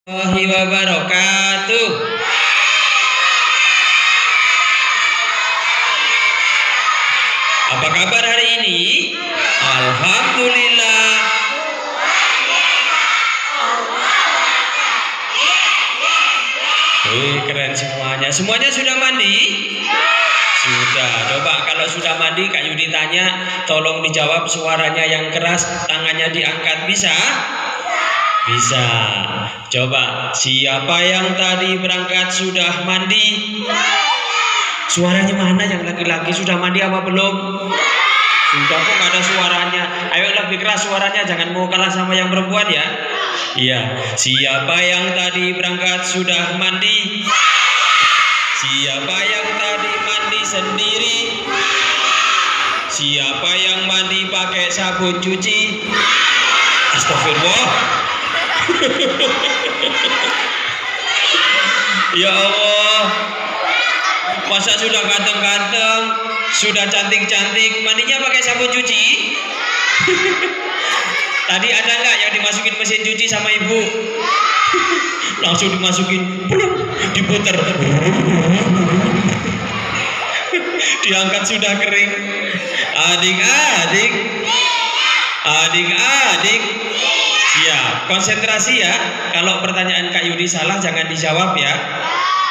Warahmatullahi wabarakatuh. Apa kabar hari ini? Alhamdulillah. Keren semuanya. Semuanya sudah mandi? Sudah. Coba kalau sudah mandi, Kak Yudi tanya, tolong dijawab suaranya yang keras, tangannya diangkat, bisa? Bisa. Coba, siapa yang tadi berangkat sudah mandi? Suaranya mana yang laki-laki? Sudah mandi apa belum? Sudah, kok gak ada suaranya? Ayo lebih keras suaranya, jangan mau kalah sama yang perempuan ya. Iya. Siapa yang tadi berangkat sudah mandi? Siapa yang tadi mandi sendiri? Siapa yang mandi pakai sabun cuci? Astagfirullah. Ya Allah, masa sudah ganteng-ganteng, sudah cantik-cantik, mandinya pakai sabun cuci? Tadi ada nggak yang dimasukin mesin cuci sama ibu? Langsung dimasukin, diputer, diangkat sudah kering. Adik-adik, adik-adik, siap, konsentrasi ya. Kalau pertanyaan Kak Yudi salah jangan dijawab ya.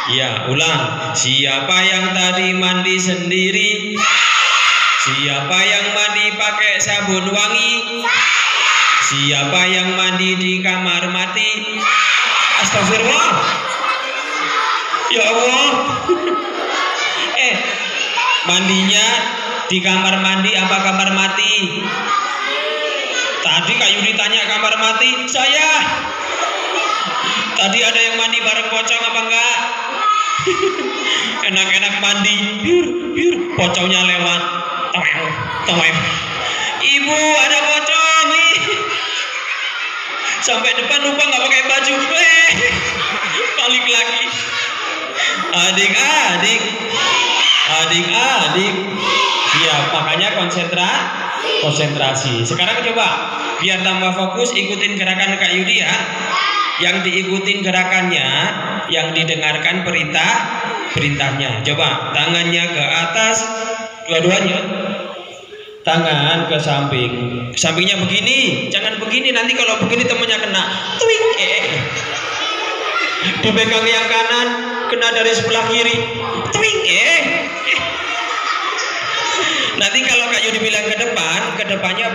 Ya, ulang. Siapa yang tadi mandi sendiri? Siapa yang mandi pakai sabun wangi? Siapa yang mandi di kamar mati? Astagfirullah. Ya Allah. Mandinya di kamar mandi apa kamar mati? Tadi Kak Yudi tanya kamar mati, saya. Tadi ada yang mandi bareng pocong apa enggak? Enak-enak mandi, biur, pocongnya lewat. Toel. Ibu, ada pocong nih. Sampai depan lupa nggak pakai baju. Balik lagi. Adik-adik. Ya, makanya konsentrasi. Sekarang coba biar tambah fokus, ikutin gerakan Kak Yudi ya. Yang diikutin gerakannya, yang didengarkan perintahnya. Coba tangannya ke atas, dua-duanya. Tangan ke samping. Sampingnya begini, jangan begini, nanti kalau begini temennya kena. Twing. Dipegang yang kanan, kena dari sebelah kiri. Twing. Nanti kalau Kak Yudi bilang ke depannya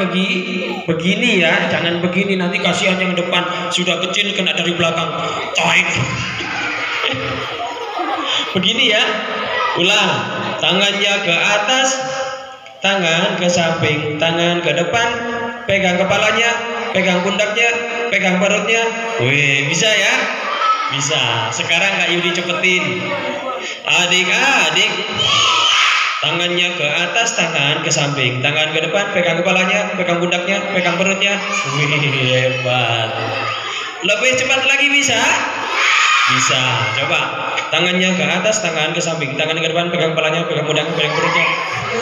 begini ya, jangan begini, nanti kasihan yang depan sudah kecil kena dari belakang. Toik. Begini ya. Ulang. Tangannya ke atas, tangan ke samping, tangan ke depan, pegang kepalanya, pegang pundaknya, pegang perutnya. Wih, bisa ya? Bisa. Sekarang Kak Yudi cepetin. Adik-adik, tangannya ke atas, tangan ke samping, tangan ke depan, pegang kepalanya, pegang pundaknya, pegang perutnya. Wih, hebat. Lebih cepat lagi bisa? Bisa. Coba. Tangannya ke atas, tangan ke samping, tangan ke depan, pegang kepalanya, pegang pundaknya, pegang perutnya.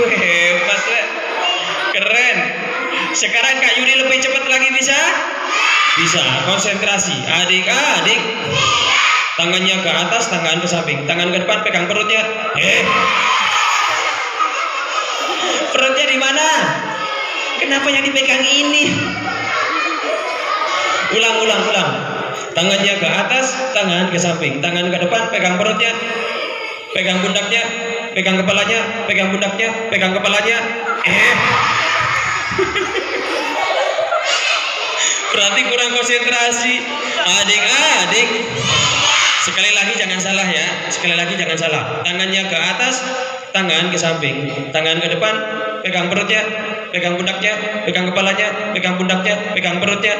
Wih, hebat. Keren. Sekarang Kak Yudi lebih cepat lagi bisa? Bisa. Konsentrasi. Adik-adik, tangannya ke atas, tangan ke samping, tangan ke depan, pegang perutnya. Perutnya di mana? Kenapa yang dipegang ini? Ulang. Tangannya ke atas, tangan ke samping, tangan ke depan, pegang perutnya, pegang pundaknya, pegang kepalanya, pegang pundaknya, pegang kepalanya. Berarti kurang konsentrasi. Adik-adik, sekali lagi jangan salah ya. Sekali lagi jangan salah. Tangannya ke atas, tangan ke samping, tangan ke depan, pegang perutnya, pegang pundaknya, pegang kepalanya, pegang pundaknya, pegang perutnya.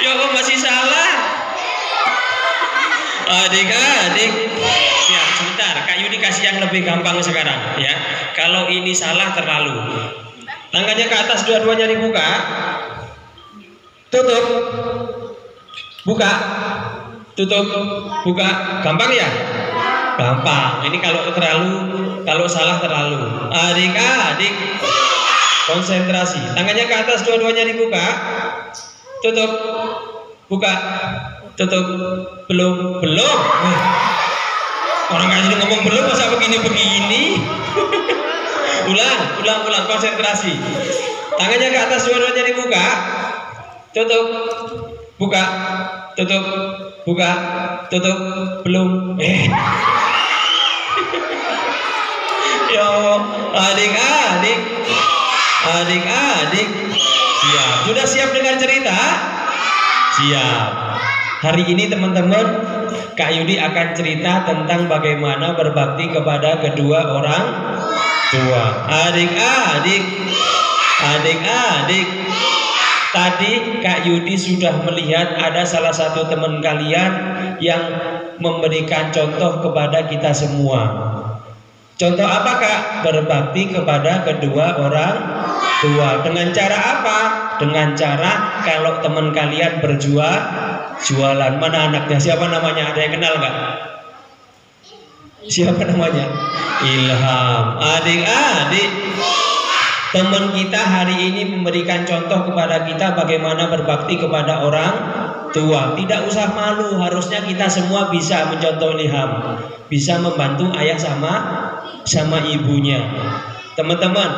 Ya kok masih salah? Adik-adik, siap, sebentar. Kak Yudi kasih yang lebih gampang sekarang ya. Kalau ini salah terlalu. Tangannya ke atas, dua-duanya dibuka. Tutup. Buka. Tutup. Buka. Gampang ya? Gampang. Ini kalau salah terlalu. Adik-adik, konsentrasi. Tangannya ke atas, dua-duanya dibuka. Tutup. buka, tutup, belum. Orang ngaji ngomong belum masa begini. ulang konsentrasi. Tangannya ke atas, dua-duanya dibuka, tutup, buka, tutup, buka, tutup, belum. Ya adik-adik, siap. Sudah siap dengan cerita? Siap. Hari ini teman-teman, Kak Yudi akan cerita tentang bagaimana berbakti kepada kedua orang tua. Adik-adik, tadi Kak Yudi sudah melihat ada salah satu teman kalian yang memberikan contoh kepada kita semua. Contoh apa Kak? Berbakti kepada kedua orang tua. Dengan cara apa? Dengan cara kalau teman kalian jualan. Mana anaknya? Siapa namanya? Ada yang kenal nggak? Siapa namanya? Ilham. Adik-adik, teman kita hari ini memberikan contoh kepada kita bagaimana berbakti kepada orang tua. Tidak usah malu. Harusnya kita semua bisa mencontoh Ilham, bisa membantu ayah sama ibunya. Teman-teman,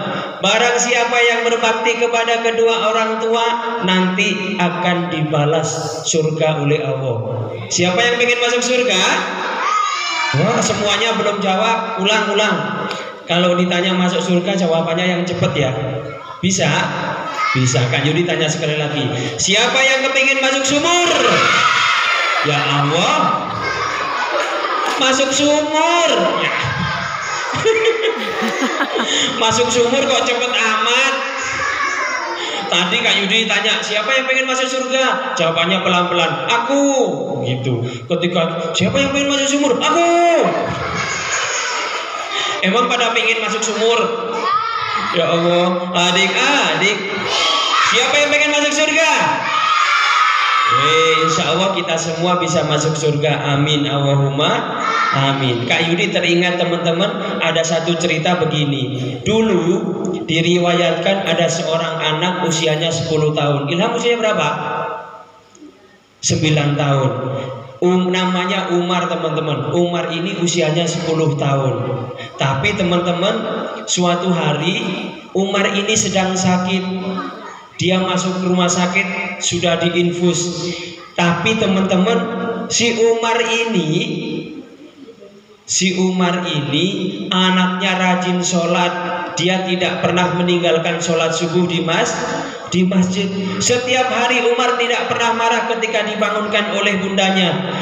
barang siapa yang berbakti kepada kedua orang tua nanti akan dibalas surga oleh Allah. Siapa yang ingin masuk surga? Wah, semuanya belum jawab. Ulang. Kalau ditanya masuk surga, jawabannya yang cepat ya. Bisa? Kak Yudi tanya sekali lagi. Siapa yang kepingin masuk sumur? Ya Allah, masuk sumur. Ya. Masuk sumur kok cepet amat. Tadi Kak Yudi tanya, siapa yang pengen masuk surga? Jawabannya pelan-pelan, aku. Gitu. Ketika siapa yang pengen masuk sumur? Aku. Emang pada pengen masuk sumur? Ya Allah. Adik-adik, siapa yang pengen masuk surga? Insya Allah kita semua bisa masuk surga. Amin. Allahumma amin. Kak Yudi teringat teman-teman, ada satu cerita begini. Dulu diriwayatkan ada seorang anak usianya 10 tahun. Ilham usianya berapa? 9 tahun. Namanya Umar teman-teman. Umar ini usianya 10 tahun. Tapi teman-teman, suatu hari Umar ini sedang sakit. Dia masuk ke rumah sakit, sudah diinfus. Tapi teman-teman, si Umar ini anaknya rajin sholat. Dia tidak pernah meninggalkan sholat subuh di masjid. Setiap hari Umar tidak pernah marah ketika dibangunkan oleh bundanya.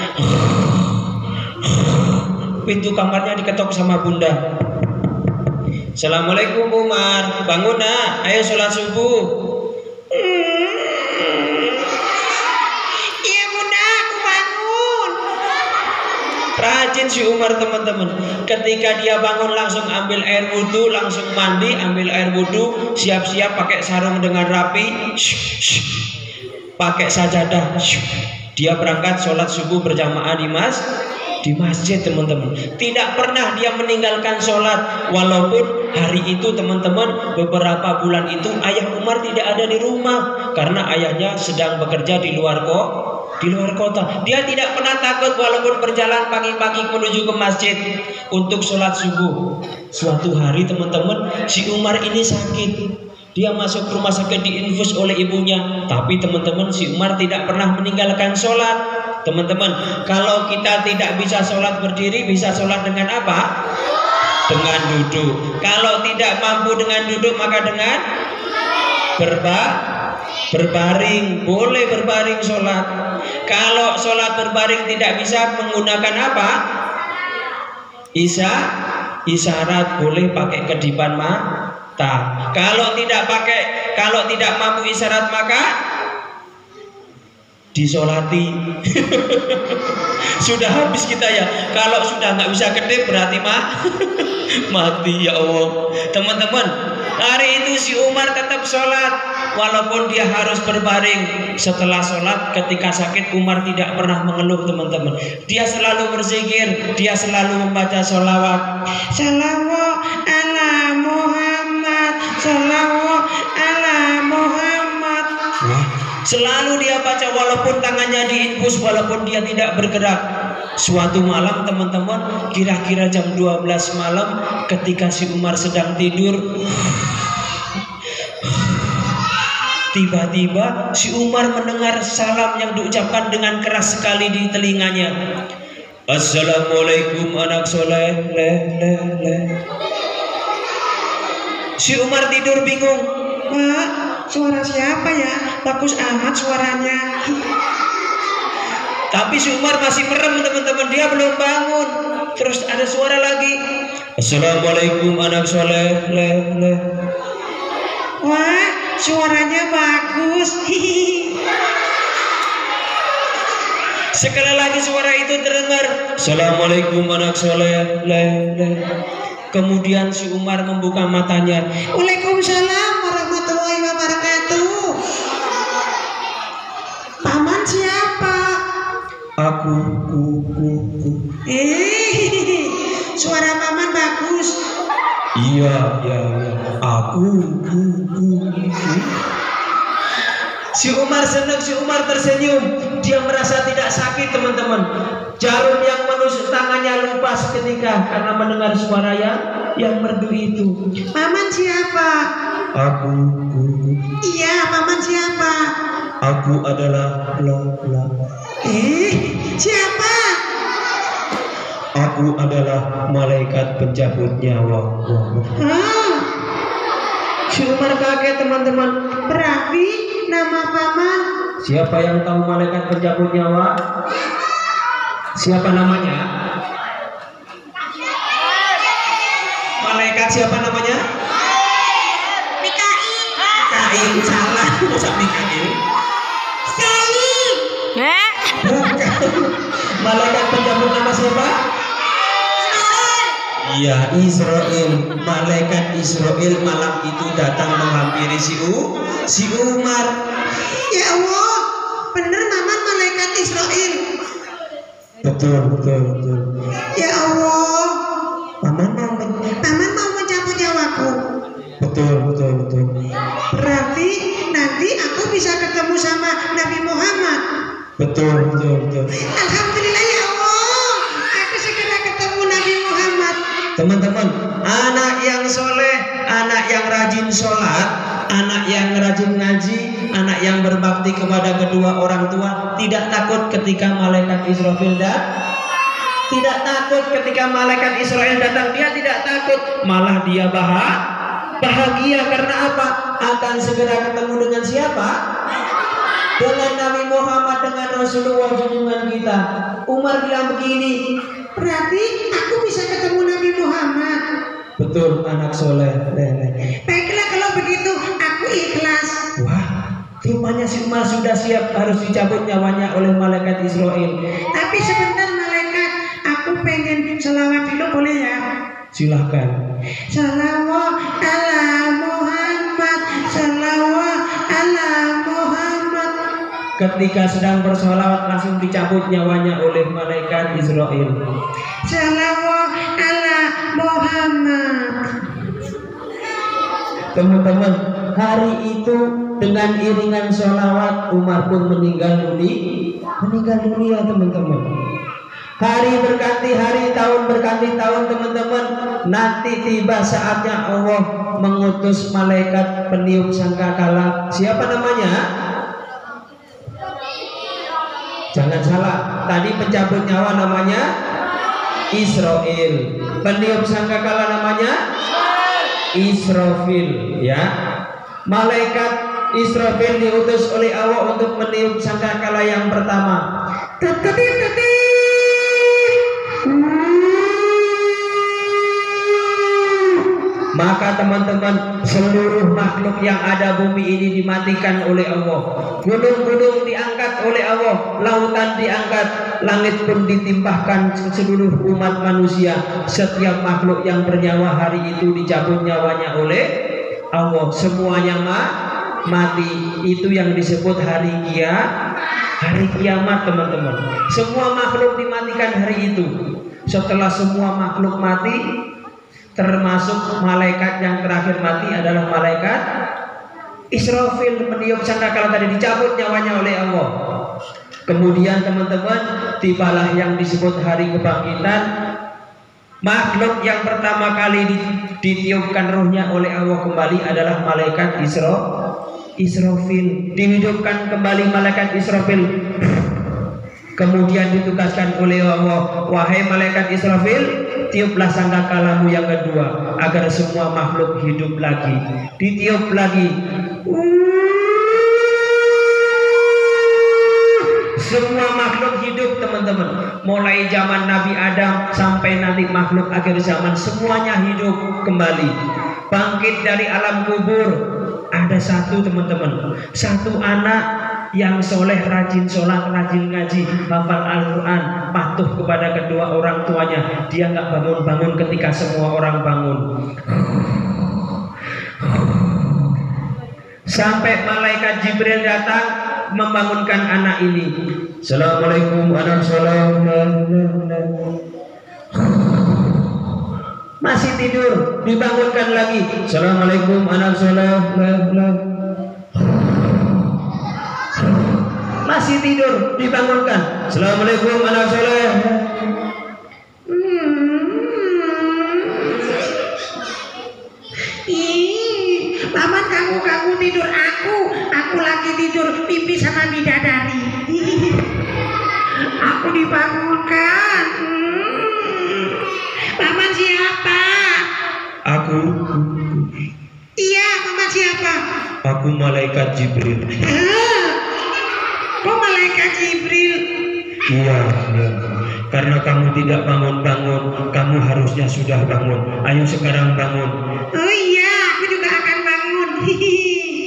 Pintu kamarnya diketok sama bunda. Assalamualaikum Umar, bangun nak, ayo sholat subuh. Iya bunda, aku bangun. Rajin si Umar teman-teman. Ketika dia bangun langsung ambil air wudhu, langsung mandi, ambil air wudhu, siap-siap pakai sarung dengan rapi, pakai sajadah. Dia berangkat sholat subuh berjamaah di masjid teman-teman. Tidak pernah dia meninggalkan sholat. Walaupun hari itu teman-teman, beberapa bulan itu ayah Umar tidak ada di rumah karena ayahnya sedang bekerja di luar kota. Dia tidak pernah takut walaupun berjalan pagi-pagi menuju ke masjid untuk sholat subuh. Suatu hari teman-teman, si Umar ini sakit. Dia masuk ke rumah sakit, diinfus oleh ibunya. Tapi teman-teman, si Umar tidak pernah meninggalkan sholat. Teman-teman, kalau kita tidak bisa sholat berdiri, bisa sholat dengan apa? Dengan duduk. Kalau tidak mampu dengan duduk, maka dengan berbaring. Boleh berbaring sholat. Kalau sholat berbaring tidak bisa, menggunakan apa? Isyarat. Boleh pakai kedipan mata. Kalau tidak mampu isyarat, maka disolati. Sudah habis kita ya. Kalau sudah nggak bisa kedip berarti mati. Ya Allah. Teman-teman, hari itu si Umar tetap sholat walaupun dia harus berbaring. Setelah sholat ketika sakit, Umar tidak pernah mengeluh teman-teman. Dia selalu berzikir, dia selalu membaca sholawat. Shalawat ala Muhammad, shalawat ala Muhammad. Wah, Selalu dia baca walaupun tangannya diinfus, walaupun dia tidak bergerak. Suatu malam teman-teman, kira-kira jam 12 malam, ketika si Umar sedang tidur, tiba-tiba si Umar mendengar salam yang diucapkan dengan keras sekali di telinganya. Assalamualaikum anak soleh. Si Umar tidur bingung. Pak, suara siapa ya? Bagus amat suaranya. Tapi si Umar masih merem teman-teman, dia belum bangun. Terus ada suara lagi. Assalamualaikum anak soleh. Wah, suaranya bagus. Sekali lagi suara itu terdengar. Assalamualaikum anak soleh. Kemudian si Umar membuka matanya. Waalaikumsalam warahmatullahi wabarakatuh. Paman siapa? Aku. Suara paman bagus. Iya. Aku. Si Umar senang, si Umar tersenyum. Dia merasa tidak sakit teman-teman. Jarum yang menusuk tangannya lupa seketika karena mendengar suara yang merdu itu. Paman siapa? Aku. Iya, paman siapa? Aku adalah Lola. Siapa? Aku adalah malaikat pencabut nyawa. Si Umar kaget teman-teman. Berarti nama paman? Siapa yang tahu malaikat pencabut nyawa? Siapa namanya? Malaikat siapa namanya? Mikail. Salah. Masa Mikail? Salim. Bukan. Malaikat pencabut nama siapa? Iya, Israel. Malaikat Israel malam itu datang menghampiri si Umar. Ya Allah, bener maman malaikat Israel. Betul. Ya Allah, paman mau mencabut nyawaku. Betul. Berarti nanti aku bisa ketemu sama Nabi Muhammad. Betul. Alhamdulillah ya Allah, aku segera ketemu Nabi Muhammad. Teman-teman, anak yang soleh, anak yang rajin sholat, anak yang rajin ngaji, anak yang berbakti kepada kedua orang tua, tidak takut ketika malaikat Israfil datang. Tidak takut ketika malaikat Israel datang, dia tidak takut, malah dia bahagia karena apa? Akan segera ketemu dengan siapa? Dengan Nabi Muhammad, dengan Rasulullah junjungan kita. Umar bilang begini, berarti aku bisa ketemu Nabi Muhammad. Betul, anak soleh. Baiklah kalau begitu, aku ikhlas. Wah, rupanya si Umar sudah siap harus dicabut nyawanya oleh malaikat Israel. Tapi sebentar malaikat, aku pengen selawat dulu boleh ya? Silahkan. Salawat ala Muhammad, salawat ala Muhammad. Ketika sedang bersolawat langsung dicabut nyawanya oleh malaikat Israel. Salawat ala Muhammad. Teman-teman, hari itu dengan iringan solawat Umar pun meninggal dunia teman-teman. Hari berganti hari, tahun berganti tahun teman-teman. Nanti tiba saatnya Allah mengutus malaikat peniup sangkakala. Siapa namanya? Jangan salah, tadi pencabut nyawa namanya Israel. Peniup sangkakala namanya Israfil, ya. Malaikat Israfil diutus oleh Allah untuk meniup sangkakala yang pertama. Maka teman-teman, seluruh makhluk yang ada bumi ini dimatikan oleh Allah. Gunung-gunung diangkat oleh Allah, lautan diangkat, langit pun ditimpahkan seluruh umat manusia. Setiap makhluk yang bernyawa hari itu dicabut nyawanya oleh Allah. Semuanya mati. Itu yang disebut hari kiamat teman-teman. Semua makhluk dimatikan hari itu. Setelah semua makhluk mati, termasuk malaikat yang terakhir mati adalah malaikat Israfil meniup sangkakala tadi, dicabut nyawanya oleh Allah. Kemudian teman-teman, tibalah yang disebut hari kebangkitan. Makhluk yang pertama kali ditiupkan ruhnya oleh Allah kembali adalah malaikat Israfil. Dihidupkan kembali malaikat Israfil. Kemudian ditugaskan oleh Allah, wahai malaikat Israfil, tiuplah sangkakalamu yang kedua agar semua makhluk hidup lagi. Ditiup lagi. Semua makhluk hidup teman-teman. Mulai zaman Nabi Adam sampai nanti makhluk akhir zaman, semuanya hidup kembali. Bangkit dari alam kubur. Ada satu teman-teman, satu anak yang soleh, rajin sholat, rajin ngaji, hafal Al-Quran, patuh kepada kedua orang tuanya. Dia nggak bangun-bangun ketika semua orang bangun. Sampai malaikat Jibril datang membangunkan anak ini. Assalamualaikum anak salam. Masih tidur, dibangunkan lagi. Assalamualaikum anak salam. Masih tidur, dibangunkan. Assalamualaikum anak salam. Paman, kamu tidur, aku lagi tidur pipi sama bidadari. Aku dibangunkan. Paman siapa? Aku. Iya, paman siapa? Aku malaikat Jibril. Kok malaikat Jibril? Iya. Karena kamu tidak bangun-bangun, kamu harusnya sudah bangun. Ayo sekarang bangun. Oh iya, aku juga akan bangun.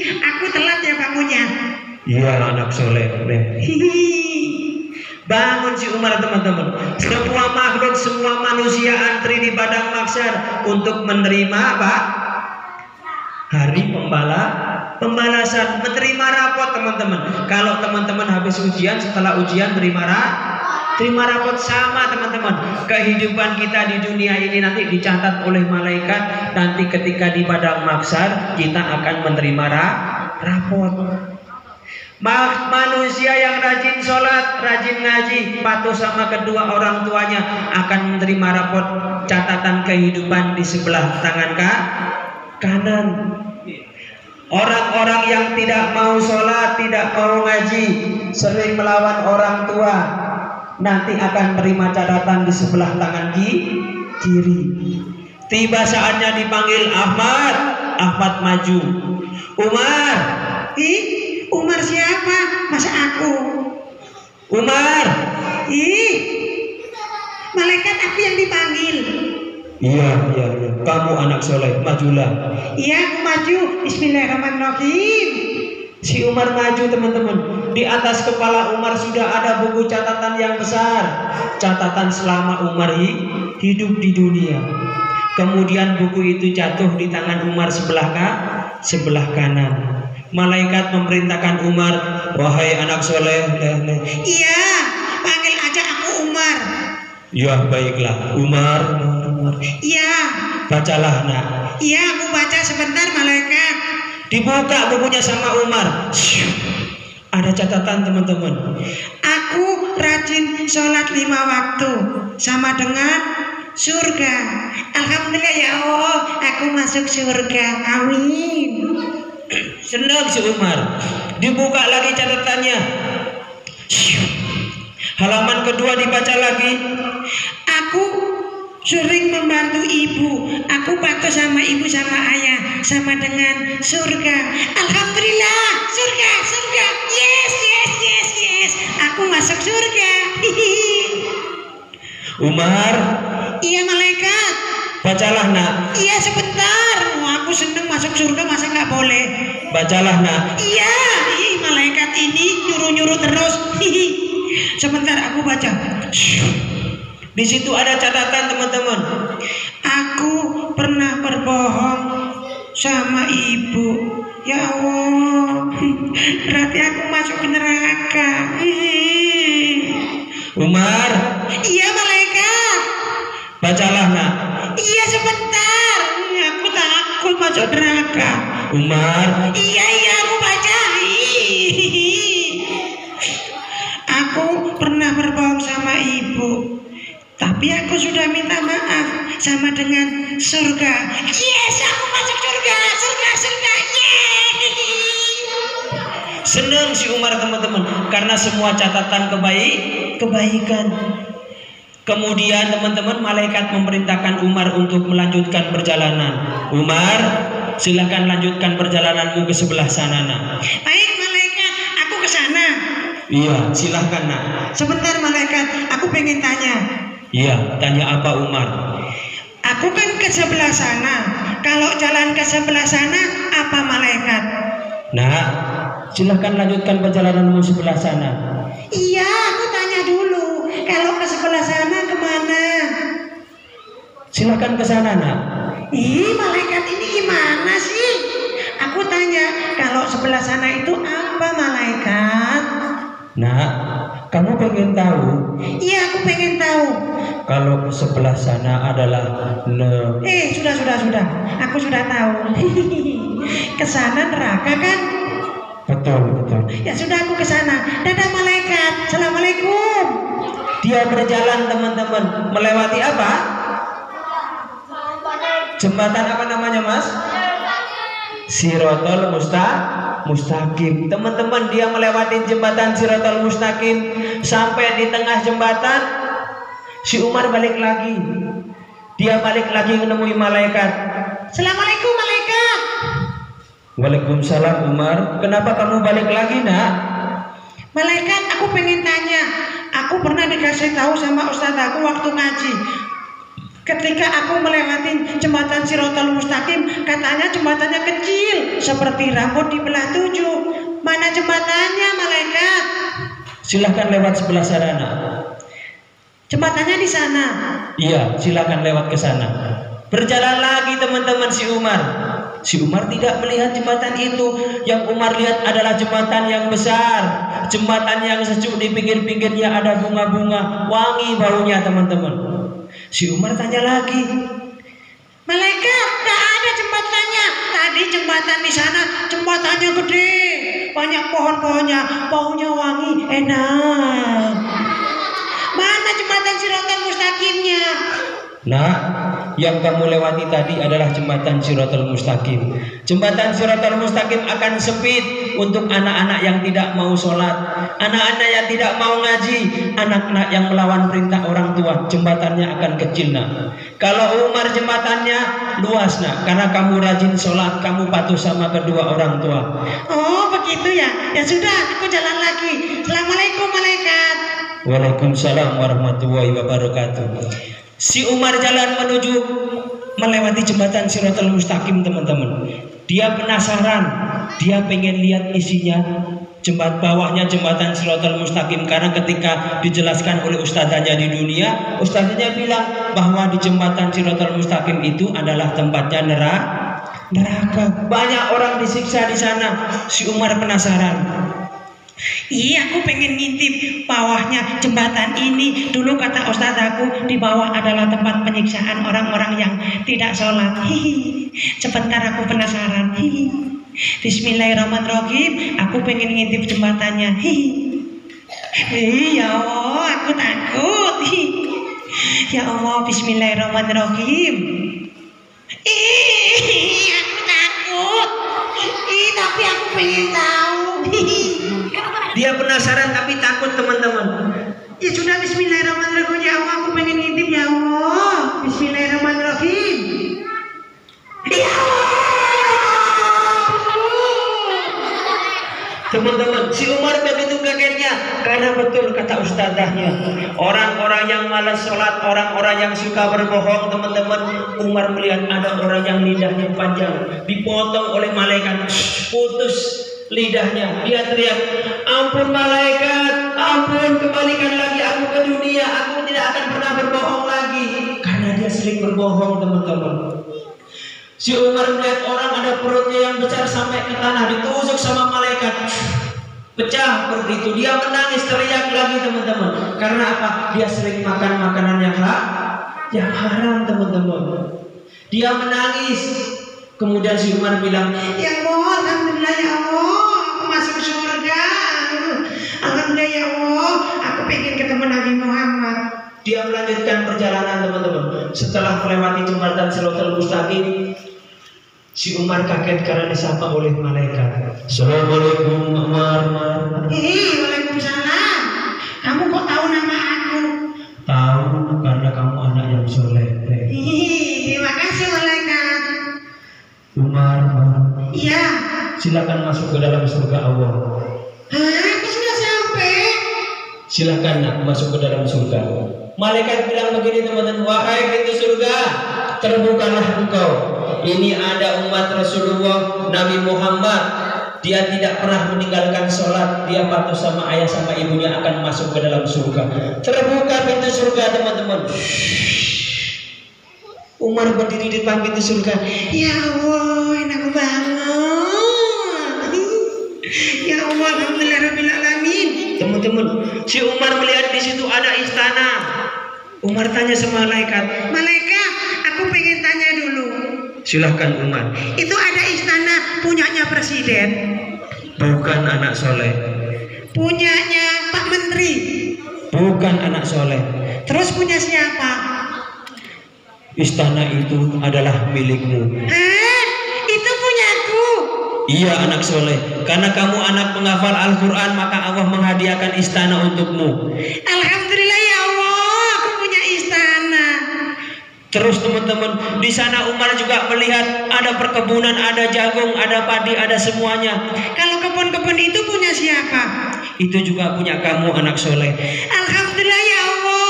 Aku telat ya bangunnya. Iya anak soleh. Bangun si Umar teman-teman. Semua makhluk, semua manusia antri di padang mahsyar untuk menerima apa? Hari pembalasan, menerima rapot teman-teman. Kalau teman-teman habis ujian, setelah ujian terima rapot sama teman-teman. Kehidupan kita di dunia ini nanti dicatat oleh malaikat. Nanti ketika di padang mahsyar kita akan menerima rapot. Manusia yang rajin sholat, rajin ngaji, patuh sama kedua orang tuanya akan menerima rapot catatan kehidupan di sebelah tangan kanan. Orang-orang yang tidak mau sholat, tidak mau ngaji, sering melawan orang tua, nanti akan menerima catatan di sebelah tangan kiri. Tiba saatnya dipanggil Ahmad maju. Umar. Umar siapa? Masa aku? Umar. Malaikat aku yang dipanggil. Iya. Kamu anak soleh, majulah. Iya, aku maju. Bismillahirrahmanirrahim. Si Umar maju teman-teman. Di atas kepala Umar sudah ada buku catatan yang besar. Catatan selama Umar hidup di dunia. Kemudian buku itu jatuh di tangan Umar sebelah kanan. Malaikat memerintahkan Umar, wahai anak soleh. Iya, panggil aja aku Umar. Ya baiklah, Umar. Iya. Bacalah nak. Iya, aku baca sebentar malaikat. Dibuka bukunya sama Umar. Ada catatan teman-teman. Aku rajin sholat 5 waktu sama dengan surga. Alhamdulillah ya Allah, aku masuk surga. Amin. Senang si Umar. Dibuka lagi catatannya. Halaman kedua dibaca lagi. Aku sering membantu ibu. Aku patuh sama ibu sama ayah sama dengan surga. Alhamdulillah, surga. Yes. Aku masuk surga. Umar. Iya malaikat. Bacalah nak. Iya sebentar. Aku seneng masuk surga, masa nggak boleh? Bacalah nak. Iya. Malaikat ini nyuruh terus. Sebentar aku baca. Di situ ada catatan teman-teman. Aku pernah berbohong sama ibu. Ya Allah, berarti aku masuk ke neraka. Umar. Iya malaikat. Bacalah nak. Iya sebentar. Aku takut masuk neraka. Umar. Iya Ibu. Tapi aku sudah minta maaf sama dengan surga. Yes, aku masuk surga, surga, yeay. Senang si Umar teman-teman, karena semua catatan kebaikan. Kemudian teman-teman, malaikat memerintahkan Umar untuk melanjutkan perjalanan. Umar, silakan lanjutkan perjalananmu ke sebelah sana, nak. Baik malaikat, aku ke sana. Iya, silahkan, nak. Sebentar malaikat, aku pengen tanya. Iya, tanya apa Umar? Aku kan ke sebelah sana. Kalau jalan ke sebelah sana, apa malaikat? Nah, silahkan lanjutkan perjalananmu sebelah sana. Iya, aku tanya dulu. Kalau ke sebelah sana kemana? Silahkan ke sana, nak. Ih, malaikat ini gimana sih? Aku tanya, kalau sebelah sana itu apa malaikat? Nah, kamu pengen tahu? Iya, aku pengen tahu. Kalau ke sebelah sana adalah sudah. Aku sudah tahu. Ke sana neraka kan? Betul. Ya sudah, aku ke sana. Dadah malaikat. Assalamualaikum. Dia berjalan teman-teman, melewati apa? Jembatan apa namanya, Mas? Siratal Mustaqim. Teman-teman, dia melewati jembatan Siratal Mustaqim. Sampai di tengah jembatan, si Umar balik lagi. Dia balik lagi menemui malaikat. Assalamualaikum malaikat. Waalaikumsalam Umar. Kenapa kamu balik lagi, nak? Malaikat, aku pengen tanya. Aku pernah dikasih tahu sama ustadz aku waktu ngaji. Ketika aku melewati jembatan Siratal Mustaqim, katanya jembatannya kecil, seperti rambut dibelah 7. Mana jembatannya, malaikat? Silahkan lewat sebelah sana, nak. Jembatannya di sana. Iya, silahkan lewat ke sana. Berjalan lagi teman-teman si Umar. Si Umar tidak melihat jembatan itu. Yang Umar lihat adalah jembatan yang besar, jembatan yang sejuk, di pinggir-pinggirnya ada bunga-bunga, wangi baunya teman-teman. Si Umar tanya lagi, malaikat, tak ada jembatannya. Tadi jembatan di sana, jembatannya gede, banyak pohon-pohonnya, baunya wangi, enak. Mana jembatan Siratal Mustaqimnya? Nah, yang kamu lewati tadi adalah jembatan Siratal Mustaqim. Jembatan Siratal Mustaqim akan sempit untuk anak-anak yang tidak mau sholat, anak-anak yang tidak mau ngaji, anak-anak yang melawan perintah orang tua. Jembatannya akan kecil, nak. Kalau Umar jembatannya luas, nak, karena kamu rajin sholat, kamu patuh sama kedua orang tua. Oh begitu ya. Ya sudah, aku jalan lagi. Assalamualaikum malaikat. Waalaikumsalam warahmatullahi wabarakatuh. Si Umar jalan menuju melewati jembatan Siratal Mustaqim, teman-teman. Dia penasaran, dia pengen lihat isinya, bawahnya jembatan Siratal Mustaqim. Karena ketika dijelaskan oleh ustadzanya di dunia, ustadzanya bilang bahwa di jembatan Siratal Mustaqim itu adalah tempatnya neraka. Banyak orang disiksa di sana. Si Umar penasaran. Iya, aku pengen ngintip bawahnya jembatan ini. Dulu kata ustadz aku, di bawah adalah tempat penyiksaan orang-orang yang tidak sholat. Hihi. Sebentar, aku penasaran. Hihi. Bismillahirrahmanirrahim. Aku pengen ngintip jembatannya. Hihi. Ya Allah, aku takut. Hihi. Ya Allah, Bismillahirrahmanirrahim. Aku takut. Tapi aku pengen tahu. Dia penasaran tapi takut, teman-teman. Ya sudah, Bismillahirrahmanirrahim. Ya Allah, aku pengen ngintip. Ya Allah, Bismillahirrahmanirrahim. Ya Allah. Teman-teman, si Umar begitu kagetnya karena betul kata ustadzahnya, orang-orang yang malas sholat, orang-orang yang suka berbohong, teman-teman. Umar melihat ada orang yang lidahnya panjang, dipotong oleh malaikat, putus lidahnya. Dia teriak, ampun malaikat, ampun, kembalikan lagi aku ke dunia, aku tidak akan pernah berbohong lagi. Karena dia sering berbohong, teman-teman. Si Umar melihat orang ada perutnya yang besar sampai ke tanah, ditusuk sama malaikat, pecah seperti itu. Dia menangis, teriak lagi, teman-teman. Karena apa? Dia sering makan makanan yang haram, teman-teman. Dia menangis. Kemudian si Umar bilang, ya Allah, alhamdulillah ya Allah, aku masuk surga. Alhamdulillah ya Allah, aku pengen ketemu Nabi Muhammad. Dia melanjutkan perjalanan teman-teman. Setelah melewati jembatan Siratal Mustaqim, si Umar kaget karena disapa oleh malaikat. Assalamualaikum Umar. Waalaikumsalam. Kamu kok tahu nama aku? Tahu karena kamu anak yang soleh. Terima kasih malaikat. Umar. Iya. Silakan masuk ke dalam surga Allah. Aku sudah sampai. Silakan nak masuk ke dalam surga. Malaikat bilang begini teman-teman, wahai pintu surga, terbukalah engkau. Ini ada umat Rasulullah Nabi Muhammad. Dia tidak pernah meninggalkan sholat. Dia patuh sama ayah sama ibunya akan masuk ke dalam surga. Terbuka pintu surga teman-teman. Umar berdiri di depan pintu surga. Ya Allah, enak banget. Ya Allah, alhamdulillahirabbil alamin. Teman-teman, si Umar melihat di situ ada istana. Umar tanya sama malaikat. Malaikat, aku pengen tanya dulu. Silahkan Umar. Itu ada istana punyanya presiden? Bukan anak soleh. Punyanya Pak Menteri? Bukan anak soleh. Terus punya siapa? Istana itu adalah milikmu. Itu punyaku. Iya anak soleh. Karena kamu anak penghafal Al-Quran, maka Allah menghadiahkan istana untukmu. Alhamdulillah ya Allah, aku punya istana. Terus teman-teman, di sana Umar juga melihat ada perkebunan, ada jagung, ada padi, ada semuanya. Kalau kebun-kebun itu punya siapa? Itu juga punya kamu anak soleh. Alhamdulillah ya Allah.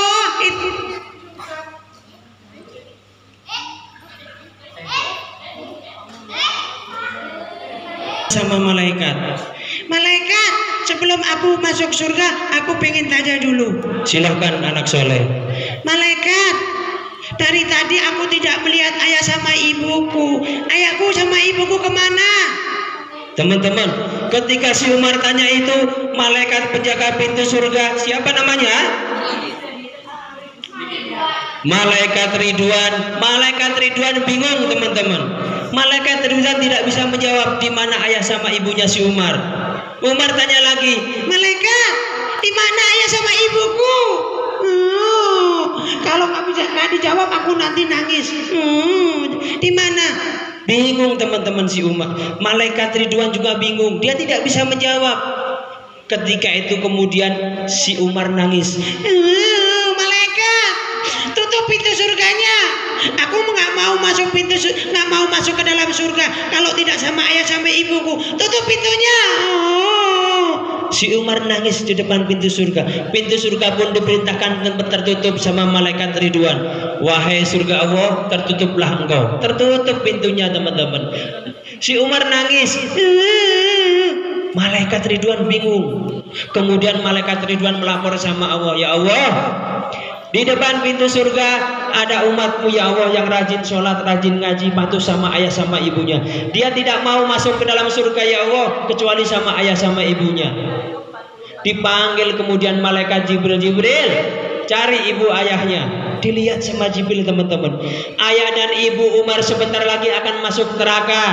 Sama malaikat. Malaikat, sebelum aku masuk surga, aku pengen tanya dulu. Silahkan anak soleh. Malaikat, dari tadi aku tidak melihat ayah sama ibuku. Ayahku sama ibuku kemana? Teman-teman, ketika si Umar tanya itu, malaikat penjaga pintu surga, siapa namanya? Malaikat Ridwan. Malaikat Ridwan bingung teman-teman. Malaikat Ridwan tidak bisa menjawab di mana ayah sama ibunya si Umar. Umar tanya lagi, malaikat, di mana ayah sama ibuku? Kalau nggak dijawab aku nanti nangis. Di mana? Bingung teman-teman si Umar. Malaikat Ridwan juga bingung. Dia tidak bisa menjawab. Ketika itu kemudian si Umar nangis. Malaikat, tutup pintu surganya. Aku nggak mau masuk nggak mau masuk ke dalam surga kalau tidak sama ayah sama ibuku. Tutup pintunya. Si Umar nangis di depan pintu surga. Pintu surga pun diperintahkan tertutup sama malaikat Ridwan. Wahai surga Allah, tertutuplah engkau. Tertutup pintunya teman-teman. Si Umar nangis. Malaikat Ridwan bingung. Kemudian malaikat Ridwan melapor sama Allah. Ya Allah, di depan pintu surga ada umatmu ya Allah yang rajin sholat, rajin ngaji, patuh sama ayah sama ibunya. Dia tidak mau masuk ke dalam surga ya Allah kecuali sama ayah sama ibunya. Dipanggil kemudian malaikat Jibril, cari ibu ayahnya. Dilihat sama Jibril teman-teman. Ayah dan ibu Umar sebentar lagi akan masuk neraka.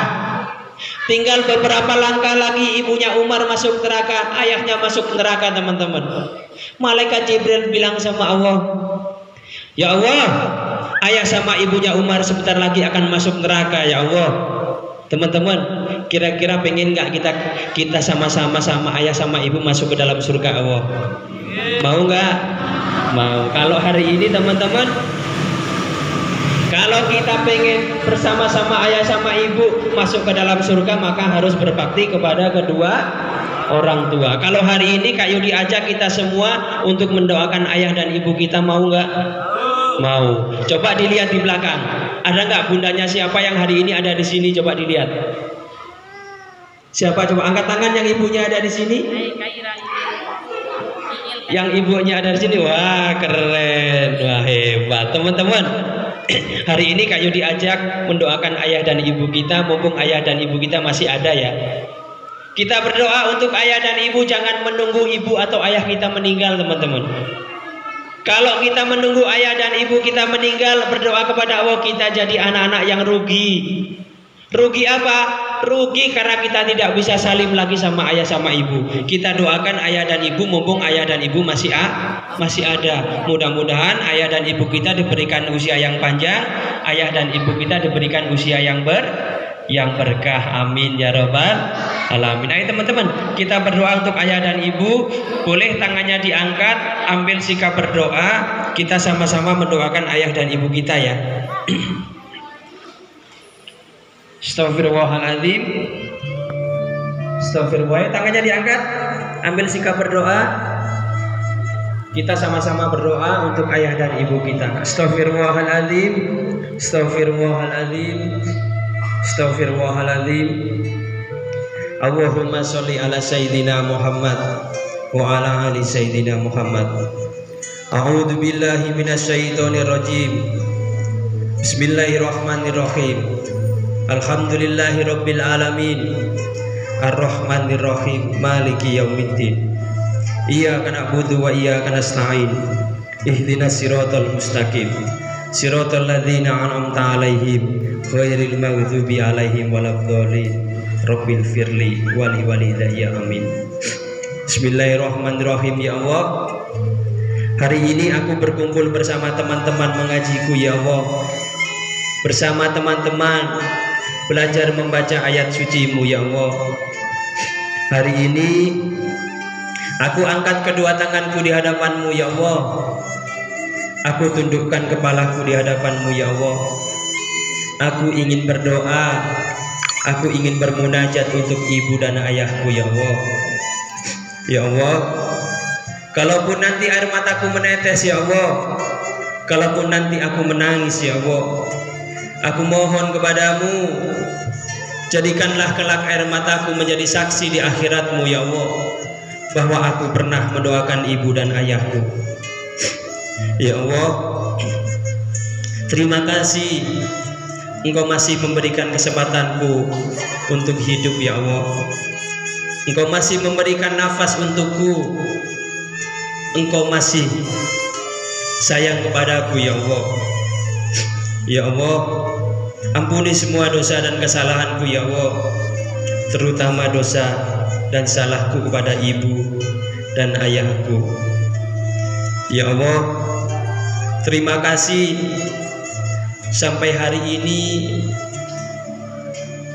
Tinggal beberapa langkah lagi ibunya Umar masuk neraka, ayahnya masuk neraka teman-teman. Malaikat Jibril bilang sama Allah, ya Allah, ayah sama ibunya Umar sebentar lagi akan masuk neraka ya Allah. Teman-teman, kira-kira pengen nggak kita sama-sama sama ayah sama ibu masuk ke dalam surga Allah? Mau nggak? Mau. Kalau hari ini teman-teman, kalau kita pengen bersama-sama ayah sama ibu masuk ke dalam surga, maka harus berbakti kepada kedua orang tua. Kalau hari ini Kak Yudi ajak kita semua untuk mendoakan ayah dan ibu kita, mau nggak? Mau. Coba dilihat di belakang. Ada nggak bundanya siapa yang hari ini ada di sini? Coba dilihat. Siapa? Coba angkat tangan yang ibunya ada di sini. Yang ibunya ada di sini. Wah keren, wah hebat teman-teman. Hari ini Kak Yudi ajak mendoakan ayah dan ibu kita, mumpung ayah dan ibu kita masih ada ya. Kita berdoa untuk ayah dan ibu, jangan menunggu ibu atau ayah kita meninggal teman-teman. Kalau kita menunggu ayah dan ibu kita meninggal, berdoa kepada Allah, kita jadi anak-anak yang rugi. Rugi apa? rugi karena kita tidak bisa salim lagi sama ayah sama ibu. Kita doakan ayah dan ibu, mumpung ayah dan ibu masih ada. Mudah-mudahan ayah dan ibu kita diberikan usia yang panjang, ayah dan ibu kita diberikan usia yang berkah. Amin ya rabbal alamin. Ayo teman-teman, kita berdoa untuk ayah dan ibu. Boleh tangannya diangkat, ambil sikap berdoa. Kita sama-sama mendoakan ayah dan ibu kita ya. Astagfirullahaladzim. Astagfirullah. Tangannya diangkat, ambil sikap berdoa. Kita sama-sama berdoa untuk ayah dan ibu kita. Astagfirullahaladzim. Astagfirullahaladzim. Astagfirullahaladzim. Allahumma sholli ala sayyidina Muhammad wa ala ali sayyidina Muhammad. A'udzu billahi minasyaitonir rajim. Bismillahirrahmanirrahim. Alhamdulillahi rabbil alamin. Ar-Rahmanir Rahim. Maliki yaumiddin. Iyyaka na'budu wa iyyaka nasta'in. Ihdinas siratal mustaqim. Siratal ladzina an'amta 'alaihim ghairil maghdubi 'alaihim waladdallin. Rabbil firli wali walidayya amin. Bismillahirrahmanirrahim. Ya Allah, hari ini aku berkumpul bersama teman-teman mengajiku ya Allah. Bersama teman-teman belajar membaca ayat suci-Mu ya Allah. Hari ini aku angkat kedua tanganku di hadapan-Mu ya Allah. Aku tundukkan kepalaku di hadapan-Mu ya Allah. Aku ingin berdoa. Aku ingin bermunajat untuk ibu dan ayahku ya Allah. Ya Allah, kalaupun nanti air mataku menetes ya Allah, kalaupun nanti aku menangis ya Allah, aku mohon kepadamu, jadikanlah kelak air mataku menjadi saksi di akhirat-Mu ya Allah, bahwa aku pernah mendoakan ibu dan ayahku. Ya Allah, terima kasih Engkau masih memberikan kesempatanku untuk hidup ya Allah. Engkau masih memberikan nafas untukku. Engkau masih sayang kepadaku ya Allah. Ya Allah, ampuni semua dosa dan kesalahanku ya Allah, terutama dosa dan salahku kepada ibu dan ayahku. Ya Allah, terima kasih sampai hari ini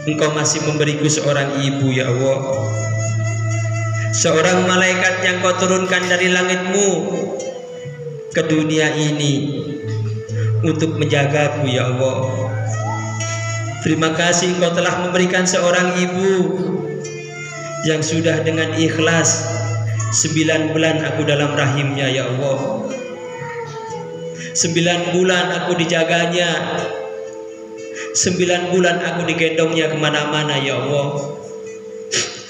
Engkau masih memberiku seorang ibu ya Allah, seorang malaikat yang Kau turunkan dari langit-Mu ke dunia ini untuk menjagaku ya Allah. Terima kasih Engkau telah memberikan seorang ibu yang sudah dengan ikhlas 9 bulan aku dalam rahimnya ya Allah. 9 bulan aku dijaganya, 9 bulan aku digendongnya kemana-mana ya Allah.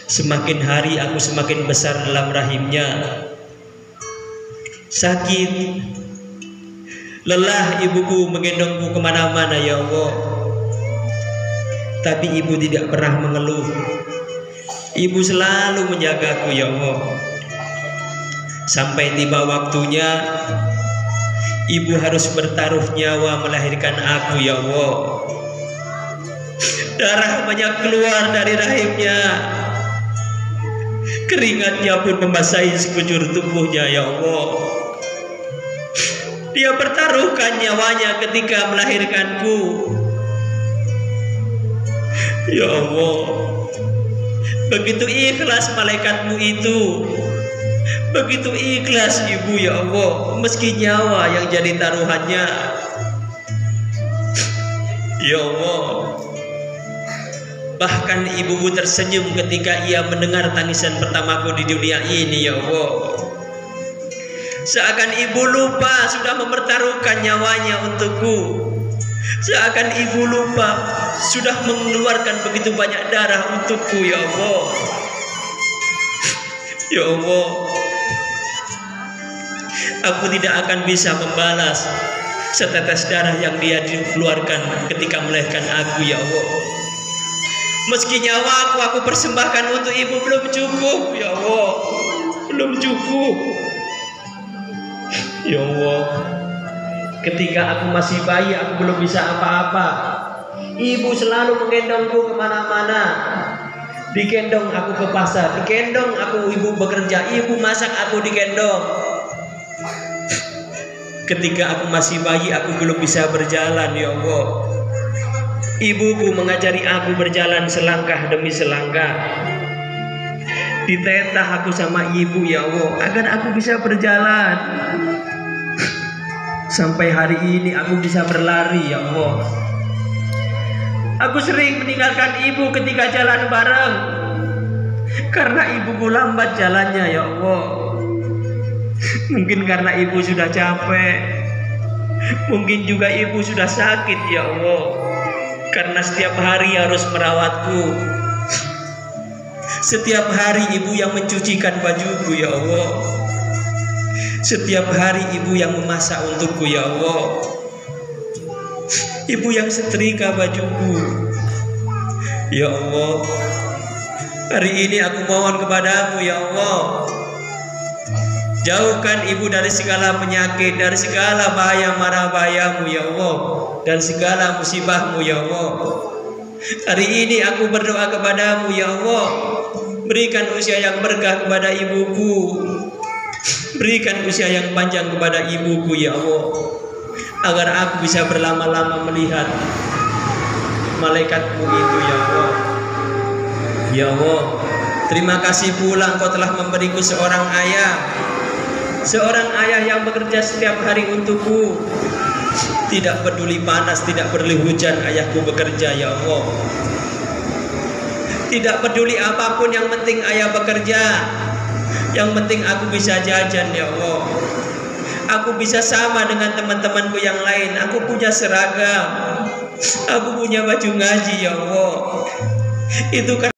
Semakin hari aku semakin besar dalam rahimnya. Sakit, lelah ibuku menggendongku kemana-mana ya Allah. Tapi ibu tidak pernah mengeluh. Ibu selalu menjagaku ya Allah. Sampai tiba waktunya ibu harus bertaruh nyawa melahirkan aku ya Allah. Darah banyak keluar dari rahimnya, keringatnya pun membasahi sekujur tubuhnya ya Allah. Dia bertaruhkan nyawanya ketika melahirkanku ya Allah. Begitu ikhlas malaikat-Mu itu, begitu ikhlas ibu ya Allah, meski nyawa yang jadi taruhannya ya Allah. Bahkan ibuku tersenyum ketika ia mendengar tangisan pertamaku di dunia ini ya Allah. Seakan ibu lupa sudah mempertaruhkan nyawanya untukku. Seakan ibu lupa sudah mengeluarkan begitu banyak darah untukku ya Allah. Ya Allah, aku tidak akan bisa membalas setetes darah yang dia dikeluarkan ketika melahirkan aku ya Allah. Meski nyawa aku persembahkan untuk ibu, belum cukup ya Allah, belum cukup ya Allah. Ketika aku masih bayi, aku belum bisa apa-apa. Ibu selalu menggendongku kemana-mana. Digendong aku ke pasar, digendong aku ibu bekerja, ibu masak aku digendong. Ketika aku masih bayi aku belum bisa berjalan ya Allah. Ibuku mengajari aku berjalan selangkah demi selangkah. Ditetah aku sama ibu ya Allah agar aku bisa berjalan. Sampai hari ini aku bisa berlari ya Allah. Aku sering meninggalkan ibu ketika jalan bareng karena ibuku lambat jalannya ya Allah. Mungkin karena ibu sudah capek, mungkin juga ibu sudah sakit ya Allah, karena setiap hari harus merawatku. Setiap hari ibu yang mencucikan bajuku ya Allah. Setiap hari ibu yang memasak untukku ya Allah. Ibu yang setrika bajuku ya Allah. Hari ini aku mohon kepadamu ya Allah, jauhkan ibu dari segala penyakit, dari segala bahaya mara bahayamu ya Allah, dan segala musibahmu ya Allah. Hari ini aku berdoa kepadamu ya Allah, berikan usia yang berkah kepada ibuku, berikan usia yang panjang kepada ibuku ya Allah, agar aku bisa berlama-lama melihat malaikatmu itu ya Allah. Ya Allah, terima kasih pula Engkau telah memberiku seorang ayah, seorang ayah yang bekerja setiap hari untukku. Tidak peduli panas, tidak peduli hujan, ayahku bekerja ya Allah. Tidak peduli apapun, yang penting ayah bekerja. Yang penting aku bisa jajan ya Allah. Aku bisa sama dengan teman-temanku yang lain. Aku punya seragam, aku punya baju ngaji ya Allah. Itu kan